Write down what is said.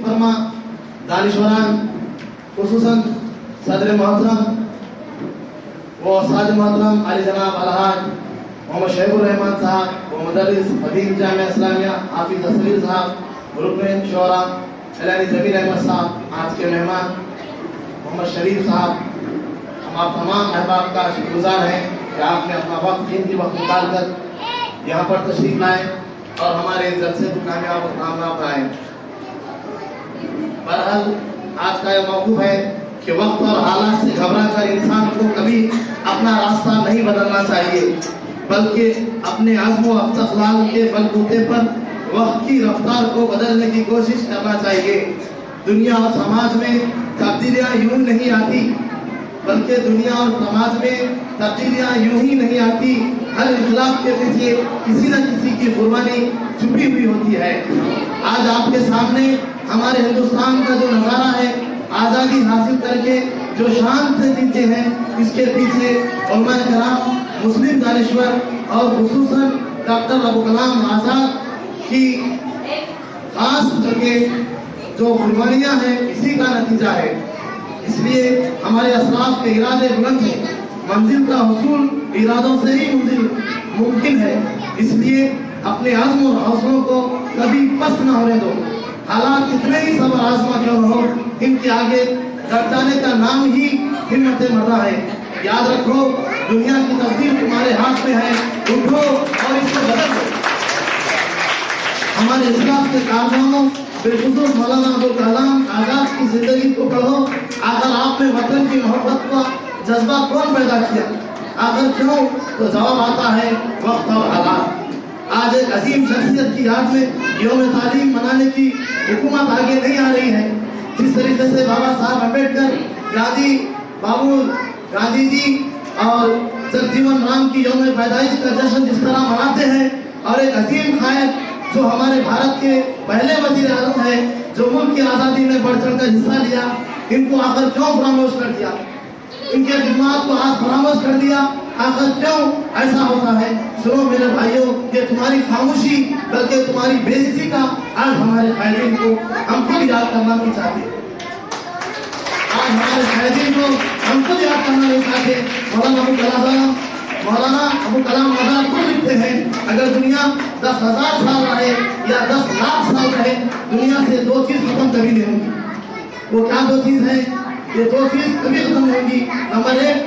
फरमा दानिशवरान खुसूसन सदर मोहतरम व साद मोहतरम अली जनाब अलहाज मोहम्मद शहीबुर रहमान साहब व मुदर्रिस फदील जामिया इस्लामिया हाफिज असलीर साहब रुकन शोरा एलानी जमीर अहमद साहब, आज के मेहमान मोहम्मद शरीफ साहब, हम आप तमाम अहबाब का शुक्रगुजार हैं कि आपने अपना वक्त कीमती वक्त निकाल कर यहाँ पर तशरीफ लाए और हमारे जलसे को कामयाब और कामयाब बनाए। बहरहाल आज का यह मौक़िफ़ है कि वक्त और हालात से घबरा कर इंसान को कभी अपना रास्ता नहीं बदलना चाहिए, बल्कि अपने अज़्म व इस्तक़लाल के बलबूते पर वक्त की रफ्तार को बदलने की कोशिश करना चाहिए। दुनिया और समाज में तब्दीलियाँ यूं नहीं आती, बल्कि दुनिया और समाज में तब्दीलियाँ यूं ही नहीं आती, हर इख्तिलाफ के पीछे किसी न किसी की कुर्बानी छुपी हुई होती है। आज आपके सामने हमारे हिंदुस्तान का जो नज़ारा है, आज़ादी हासिल करके जो शान से जीते हैं, इसके पीछे उलमाए कराम, मुस्लिम दानिश्वर और खुसूसन डॉक्टर अबू कलाम आज़ाद की खास करके जो कुर्बानियाँ हैं, इसी का नतीजा है। इसलिए हमारे असलाफ के इरादे बुलंद हैं, मंजिल का हुसूल इरादों से ही मंजिल मुमकिन है। इसलिए अपने अज़्म और हौसलों को कभी पस्त न होने दो। हालात कितने ही सबर आज़मा क्यों न हो, इनके आगे डट जाने का नाम ही हिम्मत मर्दा है। याद रखो, दुनिया की तकदीर तुम्हारे हाथ में है, उठो और इसको बदल दो। हमारे इस्लाम के कारनामों बिलखुसूस मौलाना अबुल कलाम आज़ाद की जिंदगी को पढ़ो। आखिर आपने वतन की मोहब्बत का जज्बा कौन पैदा किया, आखिर क्यों? तो जवाब आता है वक्त और हालात। आज एक अजीम शख्सियत की याद में यौम तालीम मनाने की हुकूमत आगे नहीं आ रही है। जिस तरीके से बाबा साहब अम्बेडकर, गांधी जी और जगजीवन राम की यौम पैदाइश का जश्न जिस तरह मनाते हैं, और एक अजीम कायद जो हमारे भारत के पहले वजीर आज़म है, जो मुल्क की आज़ादी में बढ़ चढ़ कर हिस्सा लिया, इनको आखिर क्यों फरामोश कर दिया? इनके खिदमात को आज फरामोश कर दिया, आखिर क्यों ऐसा होता है? सुनो मेरे भाइयों, ये तुम्हारी खामोशी बल्कि तुम्हारी बेइज्जती का आज हमारे कायदीन को हम खुद याद करना नहीं चाहते। आज हमारे कायदीन को हम खुद याद करना नहीं चाहते। मौलाना अबू कलाम आज़ाद खुद लिखते हैं, अगर दुनिया 10,000 साल रहे या 10 लाख साल रहे, दुनिया से दो चीज खत्म कभी नहीं होंगी। वो क्या दो चीज है? ये दो चीज कभी खत्म नहीं होंगी। नंबर 1,